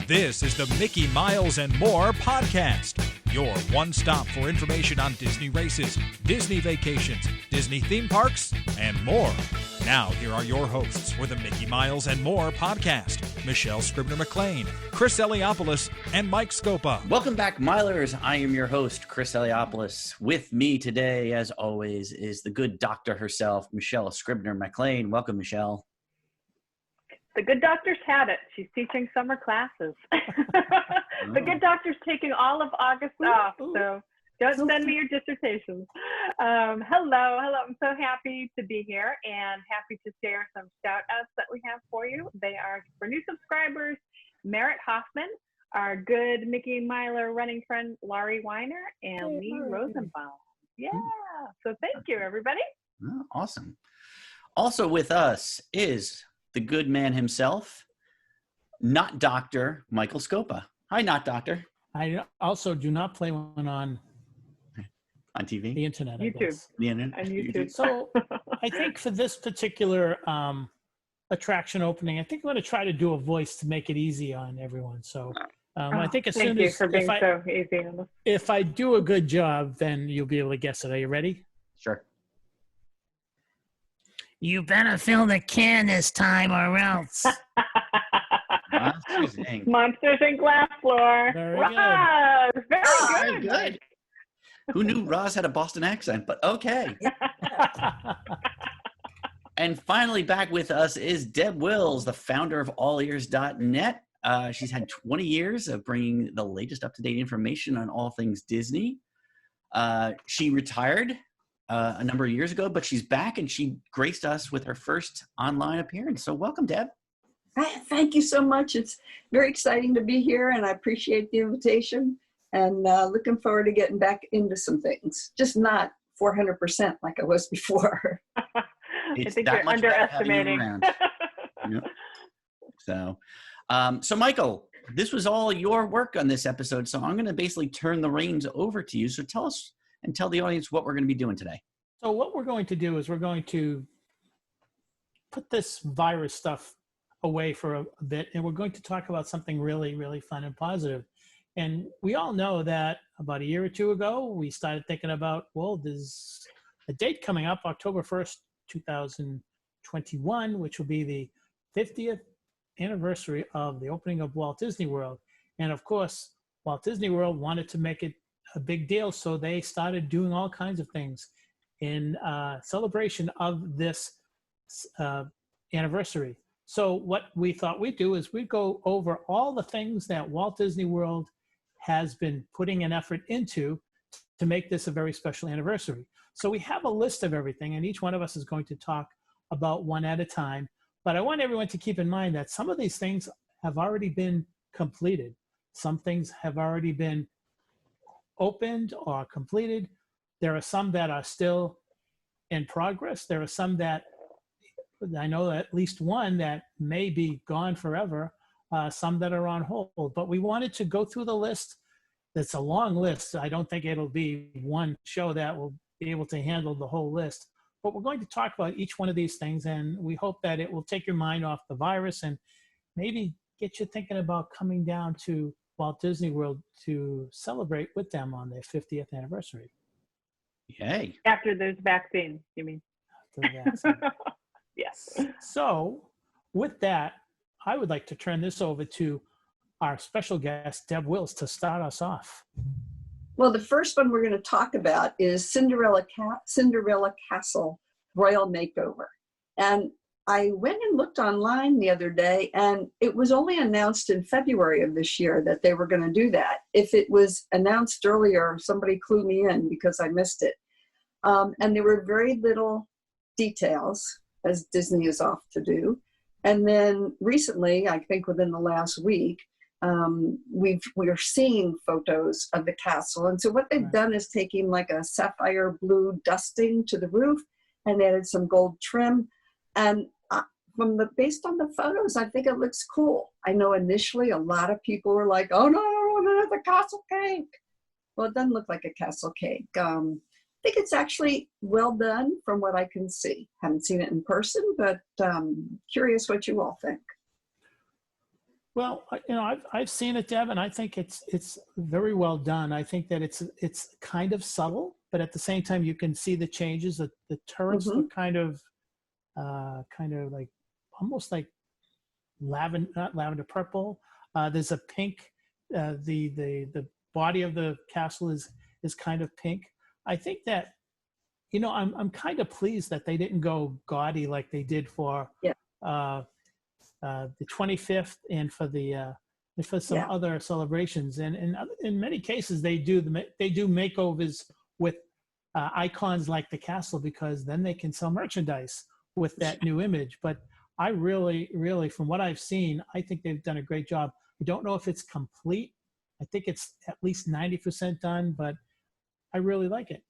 This is the Mickey Miles and More podcast, your one stop for information on Disney races, Disney vacations, Disney theme parks, and more. Now, here are your hosts for the Mickey Miles and More podcast, Michelle Scribner-McLean, Chris Eliopoulos, and Mike Scopa. Welcome back, Milers. I am your host, Chris Eliopoulos. With me today, as always, is the good doctor herself, Michelle Scribner-McLean. Welcome, Michelle. The good doctor's had it. She's teaching summer classes. The good doctor's taking all of August off, so don't send me your dissertations. Hello. I'm so happy to be here and happy to share some shout outs that we have for you. They are for new subscribers, Merritt Hoffman, our good Mickey Miler running friend, Laurie Weiner, and Lee Rosenbaum. Yeah, so thank you, everybody. Oh, awesome. Also with us is the good man himself, not Dr. Michael Scopa. Hi, not Doctor. I also do not play one on TV? The internet, YouTube. I guess. The internet? And YouTube. So I think for this particular attraction opening, I think I'm going to try to do a voice to make it easy on everyone. So I think as soon as so easy on us. if I do a good job, then you'll be able to guess it. Are you ready? Sure. You better fill the can this time or else. Monsters and Glass Floor. Very Roz, good. Very good. Who knew Roz had a Boston accent? But okay. And finally back with us is Deb Wills, the founder of allears.net. She's had 20 years of bringing the latest up-to-date information on all things Disney. She retired a number of years ago, but she's back and she graced us with her first online appearance. So welcome, Deb. Thank you so much. It's very exciting to be here and I appreciate the invitation and looking forward to getting back into some things. Just not 400% like I was before. I think you're underestimating. Yep. So Michael, this was all your work on this episode. So I'm going to basically turn the reins over to you. So tell us and tell the audience what we're going to be doing today. So what we're going to do is we're going to put this virus stuff away for a bit, and we're going to talk about something really, really fun and positive. And we all know that about a year or two ago, we started thinking about, well, there's a date coming up, October 1st, 2021, which will be the 50th anniversary of the opening of Walt Disney World. And of course, Walt Disney World wanted to make it a big deal, so they started doing all kinds of things in celebration of this anniversary. So what we thought we'd do is we'd go over all the things that Walt Disney World has been putting an effort into to make this a very special anniversary. So we have a list of everything, and each one of us is going to talk about one at a time. But I want everyone to keep in mind that some of these things have already been completed. Some things have already been opened or completed. There are some that are still in progress. There are some that I know at least one that may be gone forever, some that are on hold. But we wanted to go through the list. It's a long list. I don't think it'll be one show that will be able to handle the whole list. But we're going to talk about each one of these things, and we hope that it will take your mind off the virus and maybe get you thinking about coming down to Walt Disney World to celebrate with them on their 50th anniversary. Yay. After there's vaccine, you mean? After the vaccine. Yes. So with that, I would like to turn this over to our special guest, Deb Wills, to start us off. Well, the first one we're going to talk about is Cinderella Castle Royal Makeover. And I went and looked online the other day, and it was only announced in February of this year that they were going to do that. If it was announced earlier, somebody clued me in because I missed it. And there were very little details, as Disney is off to do. And then recently, I think within the last week, we're seeing photos of the castle. And so what they've done is taking like a sapphire blue dusting to the roof and added some gold trim. And based on the photos, I think it looks cool. I know initially a lot of people were like, oh no, the castle cake. Well, it doesn't look like a castle cake. I think it's actually well done from what I can see. Haven't seen it in person, but curious what you all think. Well, I've seen it, Deb, and I think it's very well done. I think that it's kind of subtle, but at the same time, you can see the changes. The turrets look kind of like almost like lavender, not lavender, purple. There's a pink. The body of the castle is kind of pink. I think that, I'm kind of pleased that they didn't go gaudy like they did for the 25th and for some other celebrations. And in many cases, they do makeovers with icons like the castle, because then they can sell merchandise with that new image. But I really, from what I've seen, I think they've done a great job. I don't know if it's complete. I think it's at least 90% done, but I really like it.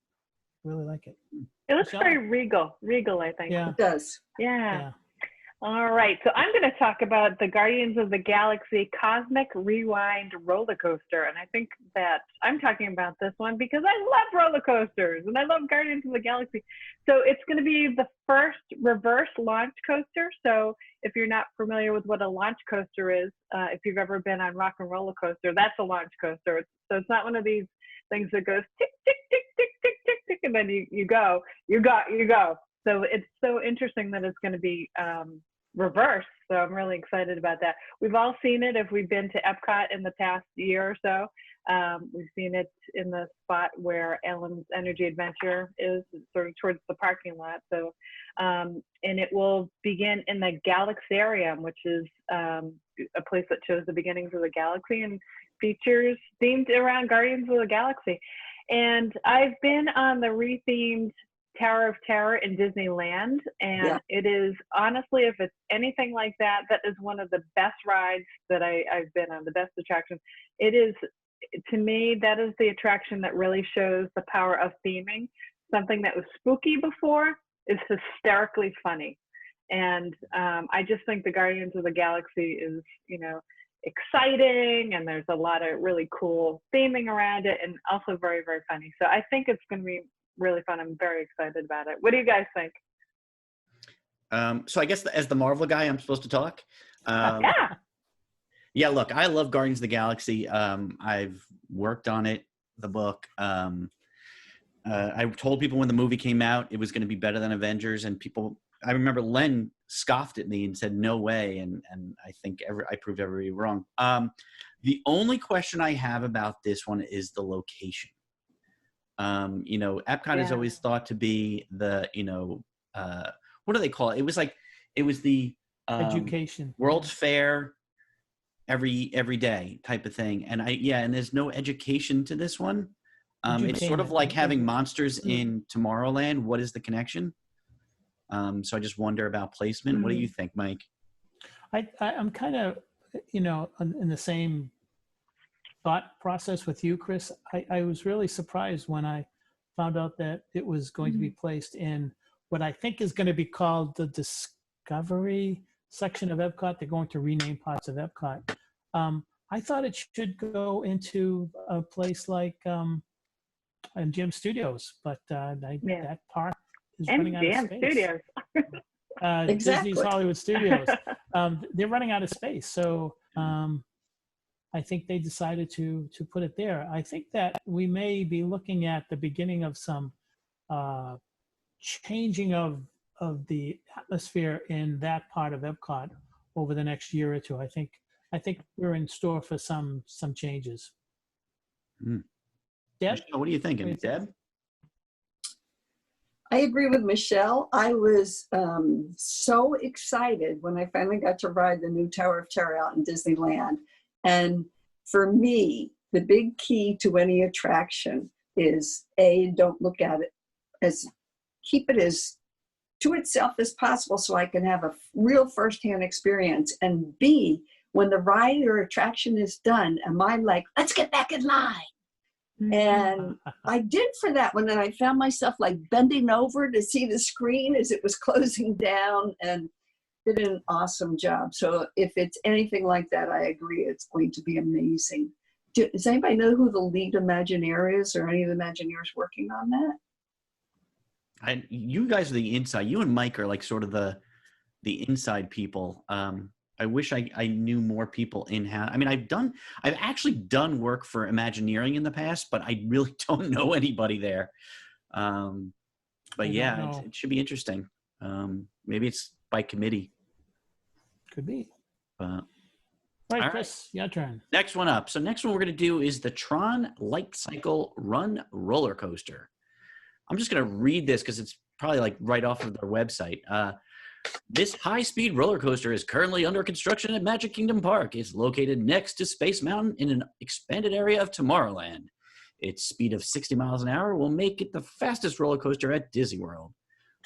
Really like it. It looks Michelle? very regal, I think. Yeah. It does. Yeah. All right. So I'm going to talk about the Guardians of the Galaxy Cosmic Rewind roller coaster. And I think that I'm talking about this one because I love roller coasters and I love Guardians of the Galaxy. So it's going to be the first reverse launch coaster. So if you're not familiar with what a launch coaster is, if you've ever been on Rock and Roller Coaster, that's a launch coaster. So it's not one of these things that goes tick, tick, tick, tick, tick, tick, tick, and then you go. So it's so interesting that it's going to be reverse. So I'm really excited about that. We've all seen it if we've been to Epcot in the past year or so. We've seen it in the spot where Ellen's Energy Adventure is, sort of towards the parking lot. So, and it will begin in the Galaxarium, which is a place that shows the beginnings of the galaxy and features themed around Guardians of the Galaxy. And I've been on the rethemed Tower of Terror in Disneyland, and it is honestly, if it's anything like that, that is one of the best rides that I've been on, the best attraction. It is, to me, that is the attraction that really shows the power of theming. Something that was spooky before is hysterically funny. And I just think the Guardians of the Galaxy is, exciting, and there's a lot of really cool theming around it, and also very, very funny. So I think it's going to be really fun. I'm very excited about it. What do you guys think? So I guess as the Marvel guy, I'm supposed to talk. Yeah, look, I love Guardians of the Galaxy. I've worked on it, the book. I told people when the movie came out, it was going to be better than Avengers, and I remember Len scoffed at me and said, no way. And I think I proved everybody wrong. The only question I have about this one is the location. Epcot is always thought to be the, what do they call it? It was the education World's Fair every day type of thing. And and there's no education to this one. It's sort of like having monsters in Tomorrowland. What is the connection? So I just wonder about placement. What do you think, Mike? I'm kind of, in the same thought process with you, Chris. I was really surprised when I found out that it was going to be placed in what I think is going to be called the Discovery section of Epcot. They're going to rename parts of Epcot. I thought it should go into a place like MGM Studios, but that park is running out of space. Studios. Exactly. Disney's Hollywood Studios. They're running out of space, so I think they decided to put it there. I think that we may be looking at the beginning of some changing of the atmosphere in that part of Epcot over the next year or two. I think we're in store for some changes. Deb, Michelle, what are you thinking, Deb? I agree with Michelle. I was so excited when I finally got to ride the new Tower of Terror out in Disneyland. And for me, the big key to any attraction is don't look at it keep it as to itself as possible so I can have a real firsthand experience. And B, when the ride or attraction is done, am I like, let's get back in line? And I did for that one, and I found myself like bending over to see the screen as it was closing down, and did an awesome job. So if it's anything like that, I agree, it's going to be amazing. Does anybody know who the lead Imagineer is, or any of the Imagineers working on that? You guys are the inside. You and Mike are like sort of the inside people. I wish I knew more people in-house. I mean, I've actually done work for Imagineering in the past, but I really don't know anybody there. But yeah, it should be interesting. Maybe it's by committee. Could be. All right, Chris, your turn. Next one up. So next one we're going to do is the Tron Light Cycle Run roller coaster. I'm just going to read this because it's probably like right off of their website. This high-speed roller coaster is currently under construction at Magic Kingdom Park. It's located next to Space Mountain in an expanded area of Tomorrowland. Its speed of 60 miles an hour will make it the fastest roller coaster at Disney World.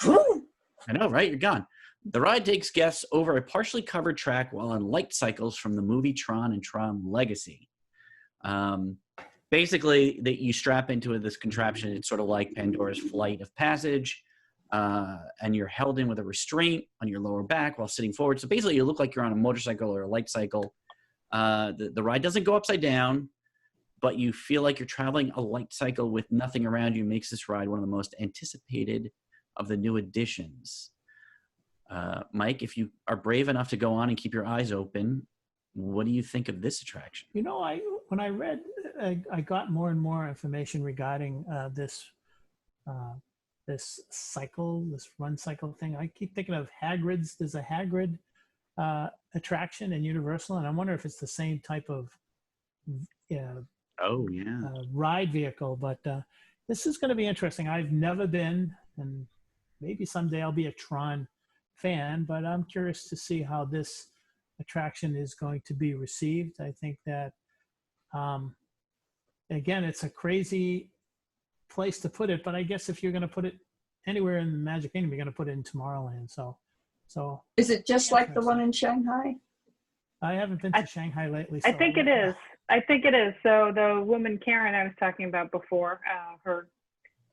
I know, right? You're gone. The ride takes guests over a partially covered track while on light cycles from the movie Tron and Tron Legacy. Basically, you strap into this contraption. It's sort of like Pandora's Flight of Passage, and you're held in with a restraint on your lower back while sitting forward. So basically, you look like you're on a motorcycle or a light cycle. The ride doesn't go upside down, but you feel like you're traveling a light cycle with nothing around you. Makes this ride one of the most anticipated of the new additions. Mike, if you are brave enough to go on and keep your eyes open, what do you think of this attraction? You know, when I read, I got more and more information regarding this run cycle thing. I keep thinking of Hagrid's. There's a Hagrid attraction in Universal, and I wonder if it's the same type of ride vehicle. But this is going to be interesting. I've never been, and maybe someday I'll be a Tron fan, but I'm curious to see how this attraction is going to be received. I think that, again, it's a crazy place to put it, but I guess if you're going to put it anywhere in the Magic Kingdom, you're going to put it in Tomorrowland. So is it just like the one in Shanghai? I haven't been to Shanghai lately. I think it is. I think it is. So the woman Karen I was talking about before, her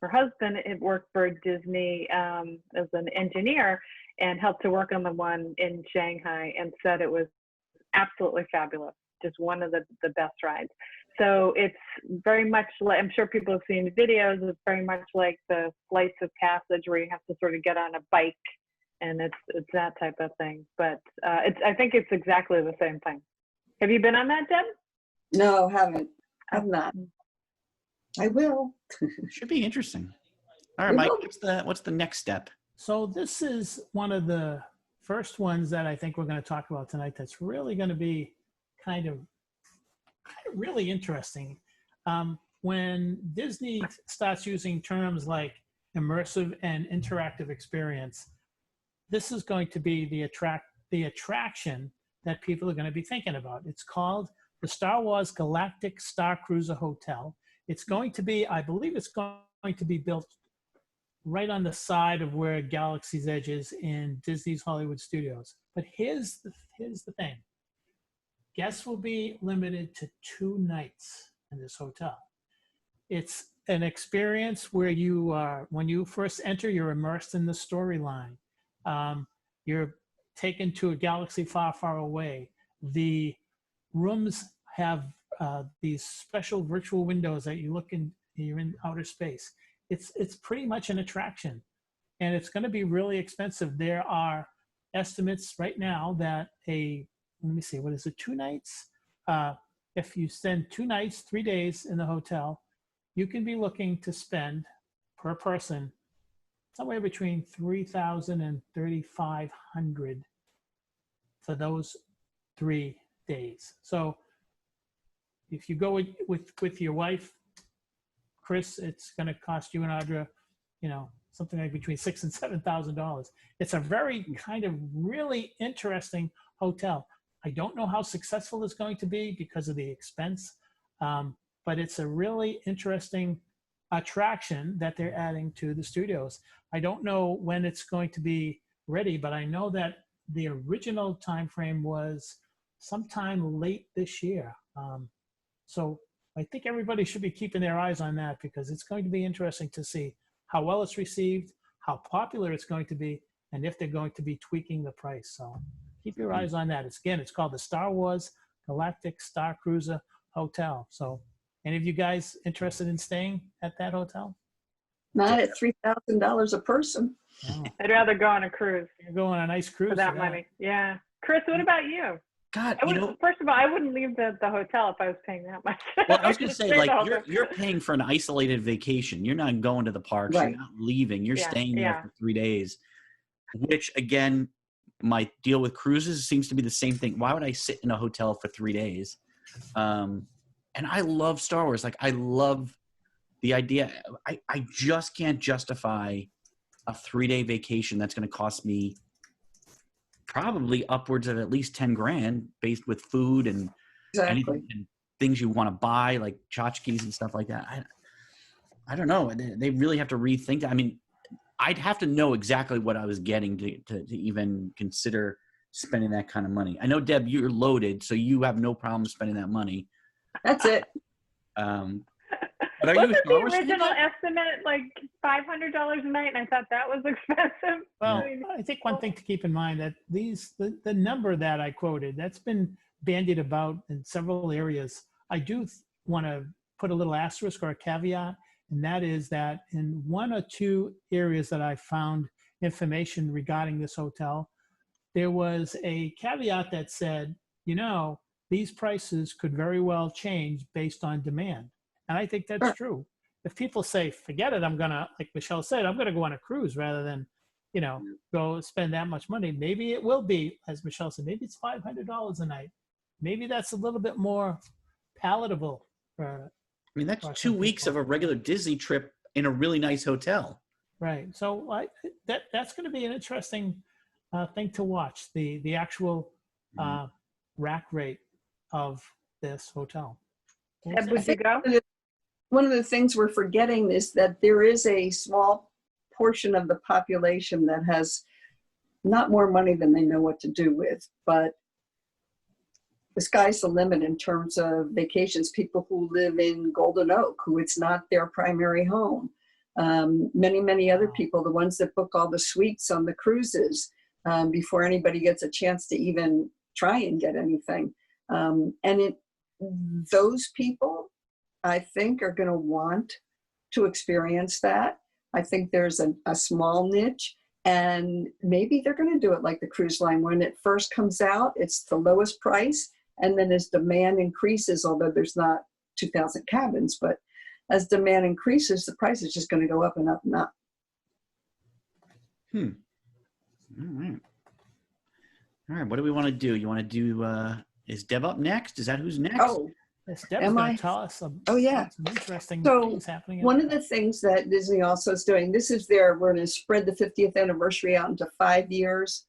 husband had worked for Disney as an engineer and helped to work on the one in Shanghai, and said it was absolutely fabulous. Just one of the best rides. So it's very much like, I'm sure people have seen videos, it's very much like the Flights of Passage where you have to sort of get on a bike, and it's that type of thing. But I think it's exactly the same thing. Have you been on that, Deb? No, haven't. I've not. I will. Should be interesting. All right, Mike, what's the next step? So this is one of the first ones that I think we're going to talk about tonight that's really going to be kind of really interesting. When Disney starts using terms like immersive and interactive experience, this is going to be the attraction that people are going to be thinking about. It's called the Star Wars Galactic Star Cruiser Hotel. It's going to be, I believe it's going to be built right on the side of where Galaxy's Edge is in Disney's Hollywood Studios. But here's the thing. Guests will be limited to 2 nights in this hotel. It's an experience where you are, when you first enter, you're immersed in the storyline. You're taken to a galaxy far, far away. The rooms have these special virtual windows that you look in, you're in outer space. It's pretty much an attraction, and it's going to be really expensive. There are estimates right now that let me see, what is it, 2 nights? If you spend 2 nights, 3 days in the hotel, you can be looking to spend per person somewhere between $3,000 and $3,500 for those 3 days. So if you go with your wife, Chris, it's going to cost you and Audra, something like between $6,000 and $7,000. It's a very kind of really interesting hotel. I don't know how successful it's going to be because of the expense, but it's a really interesting attraction that they're adding to the studios. I don't know when it's going to be ready, but I know that the original time frame was sometime late this year. So I think everybody should be keeping their eyes on that, because it's going to be interesting to see how well it's received, how popular it's going to be, and if they're going to be tweaking the price. So keep your eyes on that. It's called the Star Wars Galactic Star Cruiser Hotel. So any of you guys interested in staying at that hotel? Not at $3,000 a person. Oh. I'd rather go on a cruise. You're going on a nice cruise for that money. Yeah. Chris, what about you? God, First of all, I wouldn't leave the hotel if I was paying that much. well, I was going to say, like, you're you're paying for an isolated vacation. You're not going to the parks. Right. You're not leaving. You're Yeah, staying there yeah. for 3 days, which, again, my deal with cruises seems to be the same thing. Why would I sit in a hotel for 3 days? And I love Star Wars. Like, I love the idea. I just can't justify a 3-day vacation that's going to cost me probably upwards of at least 10 grand based with food and Exactly. and things you want to buy, like tchotchkes and stuff like that. I don't know. They really have to rethink that. I mean, I'd have to know exactly what I was getting to even consider spending that kind of money. I know, Deb, you're loaded, so you have no problem spending that money. That's it. But are Wasn't you a Star the Wars fan original yet? estimate like $500 a night? And I thought that was expensive. Well, I think one thing to keep in mind that the number that I quoted, that's been bandied about in several areas. I do want to put a little asterisk or a caveat, and that is that in 1 or 2 areas that I found information regarding this hotel, there was a caveat that said, these prices could very well change based on demand. And I think that's true. If people say, forget it, I'm going to, like Michelle said, I'm going to go on a cruise rather than, go spend that much money. Maybe it will be, as Michelle said, maybe it's $500 a night. Maybe that's a little bit more palatable. I mean, that's 2 weeks of a regular Disney trip in a really nice hotel. Right. So that's going to be an interesting thing to watch, the actual rack rate of this hotel. Deb, would you go? One of the things we're forgetting is that there is a small portion of the population that has not more money than they know what to do with, but the sky's the limit in terms of vacations. People who live in Golden Oak, who it's not their primary home. Many other people, the ones that book all the suites on the cruises before anybody gets a chance to even try and get anything. Those people, I think, are going to want to experience that. I think there's a small niche, and maybe they're going to do it like the cruise line. When it first comes out, it's the lowest price, and then as demand increases, although there's not 2,000 cabins, but as demand increases, the price is just going to go up and up and up. All right. What do we want to do? You want to do, is Deb up next? Is that who's next? Oh, Yes, Deb's going to tell us some interesting things happening. One of the things that Disney also is doing, we're going to spread the 50th anniversary out into 5 years,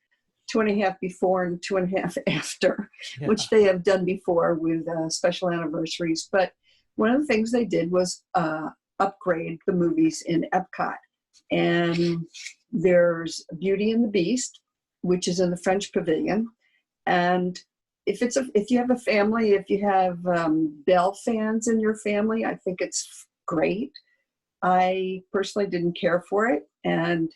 2.5 before and 2.5 after, which they have done before with special anniversaries. But one of the things they did was upgrade the movies in Epcot. And there's Beauty and the Beast, which is in the French Pavilion. And if you have a family, if you have Belle fans in your family, I think it's great. I personally didn't care for it, and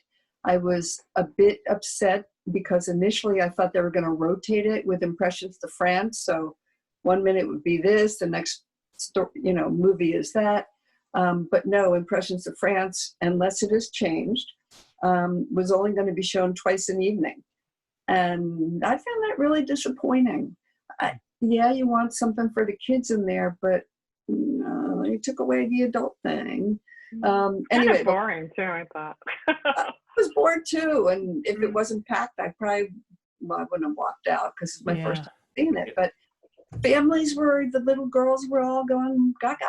I was a bit upset because initially I thought they were going to rotate it with Impressions de France. So 1 minute would be this, the next movie is that. But no, Impressions de France, unless it has changed, was only going to be shown twice an evening. And I found that really disappointing. You want something for the kids in there, but no, you took away the adult thing. Anyway, kind of boring too, I thought. I was bored too, and if it wasn't packed, I wouldn't have walked out because it's my first time seeing it. But the little girls were all going gaga.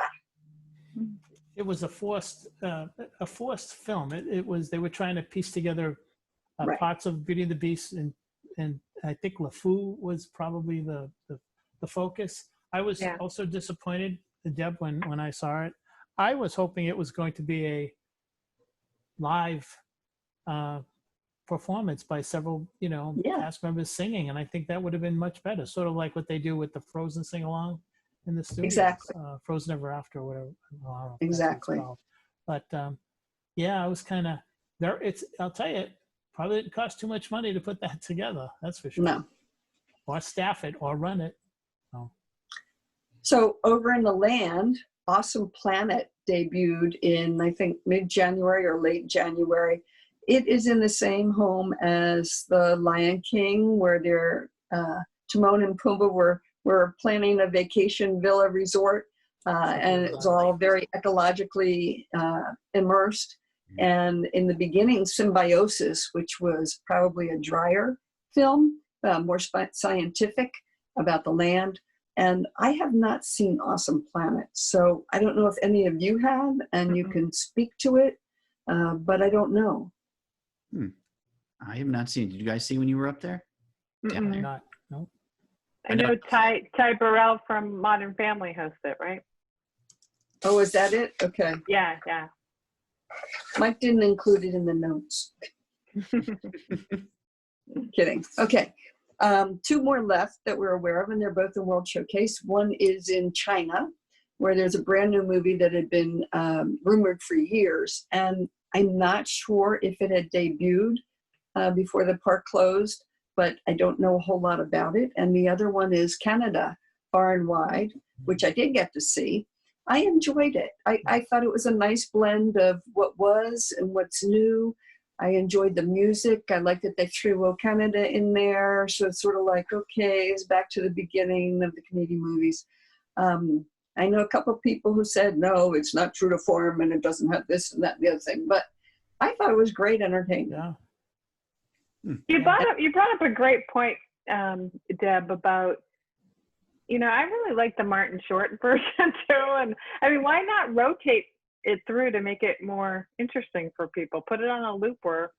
It was a forced film. They were trying to piece together parts of Beauty and the Beast, and I think LeFou was probably the focus. I was also disappointed, Deb, when I saw it. I was hoping it was going to be a live performance by several, cast members singing, and I think that would have been much better. Sort of like what they do with the Frozen sing-along in the studio. Exactly. Frozen Ever After or whatever. Exactly. But I was kind of there. I'll tell you, probably didn't cost too much money to put that together. That's for sure. No. Or staff it or run it. So over in the land, Awesome Planet debuted in, I think, mid-January or late January. It is in the same home as The Lion King, where they're Timon and Pumbaa were planning a vacation villa resort, and it was all very ecologically immersed. And in the beginning, Symbiosis, which was probably a drier film, more scientific about the land. And I have not seen Awesome Planet, so I don't know if any of you have, and you can speak to it, but I don't know. I have not seen it. Did you guys see when you were up there? Down there? Not, no. I know Ty Burrell from Modern Family hosts it, right? Oh, is that it? Okay. Yeah. Mike didn't include it in the notes. Kidding. Okay. Two more left that we're aware of, and they're both in World Showcase. One is in China, where there's a brand new movie that had been rumored for years, and I'm not sure if it had debuted before the park closed, but I don't know a whole lot about it. And the other one is Canada, Far and Wide, which I did get to see. I enjoyed it. I thought it was a nice blend of what was and what's new. I enjoyed the music. I liked that they threw "Oh Canada" in there. So it's sort of like, okay, it's back to the beginning of the Canadian movies. I know a couple of people who said, no, it's not true to form and it doesn't have this and that and the other thing. But I thought it was great entertainment. Yeah. You brought up a great point, Deb, about, I really like the Martin Short version too. And I mean, why not rotate it through to make it more interesting for people? Put it on a loop where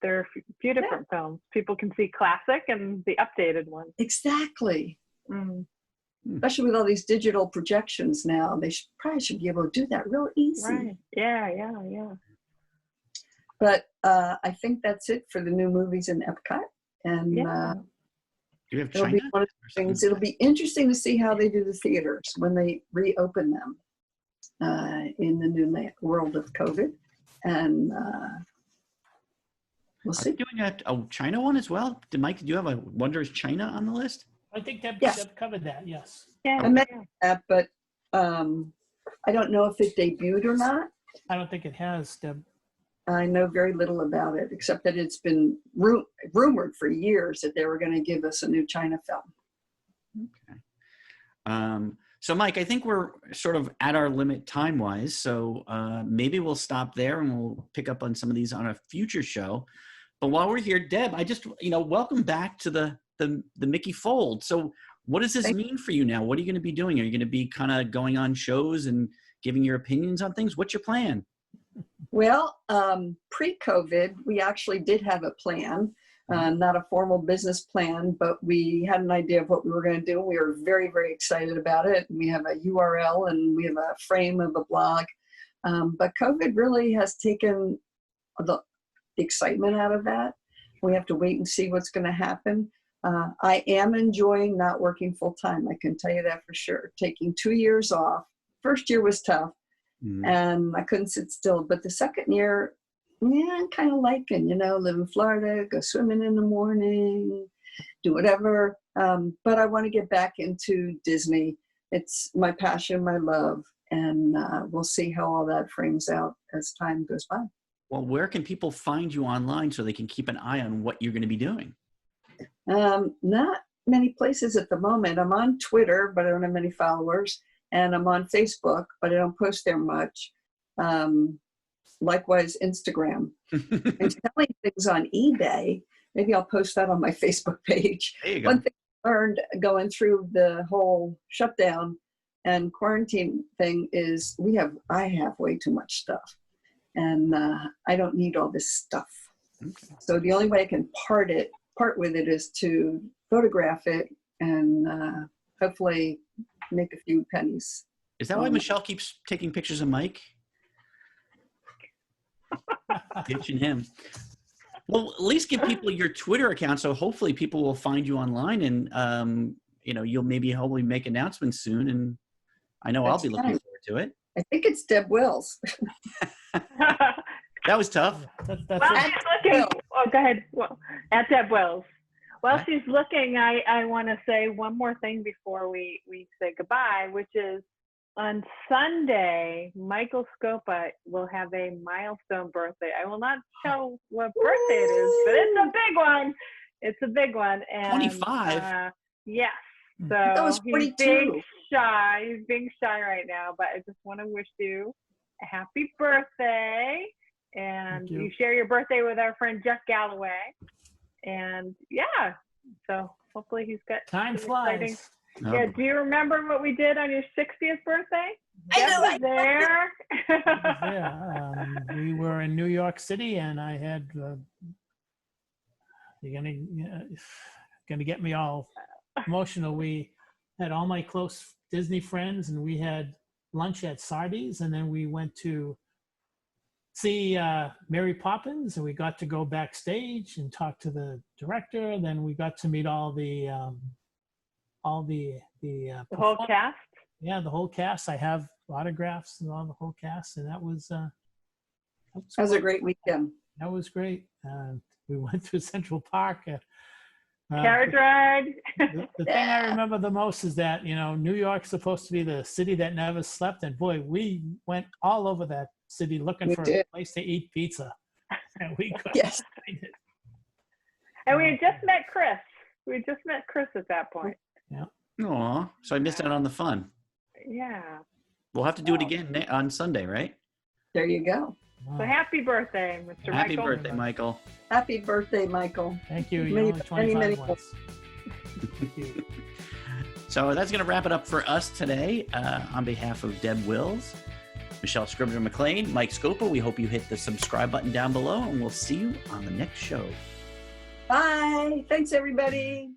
there are a few different films. People can see classic and the updated one. Exactly. Especially with all these digital projections now, they probably should be able to do that real easy. Right. Yeah. But I think that's it for the new movies in Epcot. And Do you have it'll China? be one of the things. It'll be interesting to see how they do the theaters when they reopen them in the new world of COVID. And we'll see. Are you doing a China one as well? Mike, did you have a Wonders China on the list? I think Deb covered that, yes. Yeah. I meant that, but I don't know if it debuted or not. I don't think it has, Deb. I know very little about it, except that it's been rumored for years that they were going to give us a new China film. Okay. So, Mike, I think we're sort of at our limit time-wise, so maybe we'll stop there and we'll pick up on some of these on a future show. But while we're here, Deb, I just, welcome back to the Mickey fold. So what does this mean for you now? What are you going to be doing? Are you going to be kind of going on shows and giving your opinions on things? What's your plan? Well, pre-COVID, we actually did have a plan, not a formal business plan, but we had an idea of what we were going to do. We were very, very excited about it. We have a URL and we have a frame of a blog. But COVID really has taken the excitement out of that. We have to wait and see what's going to happen. I am enjoying not working full time. I can tell you that for sure. Taking 2 years off. First year was tough. And I couldn't sit still. But the second year, I'm kind of liking, live in Florida, go swimming in the morning, do whatever. But I want to get back into Disney. It's my passion, my love. And we'll see how all that frames out as time goes by. Well, where can people find you online so they can keep an eye on what you're going to be doing? Not many places at the moment. I'm on Twitter, but I don't have many followers. And I'm on Facebook, but I don't post there much. Likewise, Instagram. And selling things on eBay. Maybe I'll post that on my Facebook page. There you go. One thing I learned going through the whole shutdown and quarantine thing is I have way too much stuff. And I don't need all this stuff. Okay. So the only way I can part with it is to photograph it and hopefully make a few pennies. Is that why Michelle keeps taking pictures of Mike? Ditching him. Well, at least give people your Twitter account, so hopefully people will find you online, and you'll hopefully make announcements soon. And I know I'll be looking forward to it. I think it's Deb Wills. That was tough. That's Well, she's looking. Oh, go ahead. Well, at Deb Wills. While she's looking, I want to say one more thing before we say goodbye, which is on Sunday, Michael Scopa will have a milestone birthday. I will not tell what birthday it is, but it's a big one. It's a big one. And, 25? Yes. So That was he's 42. being shy. He's being shy right now, but I just want to wish you a happy birthday. And Thank you. you share your birthday with our friend Jeff Galloway. And yeah, so hopefully he's got Time some exciting- flies. Oh, Yeah, do you remember what we did on your 60th birthday? I Jeff know, was there. Yeah, we were in New York City, and I had. You're gonna get me all emotional. We had all my close Disney friends, and we had lunch at Sardi's, and then we went to see Mary Poppins, and we got to go backstage and talk to the director. And then we got to meet all the The whole cast. Yeah, the whole cast. I have autographs and all the whole cast, and that was That was a great weekend. That was great. We went to Central Park. Carriage ride. The thing I remember the most is that, New York's supposed to be the city that never slept. And boy, we went all over that city looking We for did. a place to eat pizza. And we couldn't Yes. find it. And we had just met Chris. We had just met Chris at that point. Aw, so I missed out on the fun. Yeah. We'll have to do it again on Sunday, right? There you go. So happy birthday, Mr. Happy Michael. birthday, Michael. Happy birthday, Michael. Thank you. You're Many, only 25 many once. Thank you. So that's going to wrap it up for us today. On behalf of Deb Wills, Michelle Scribner-McLean, Mike Scopa, we hope you hit the subscribe button down below, and we'll see you on the next show. Bye. Thanks, everybody.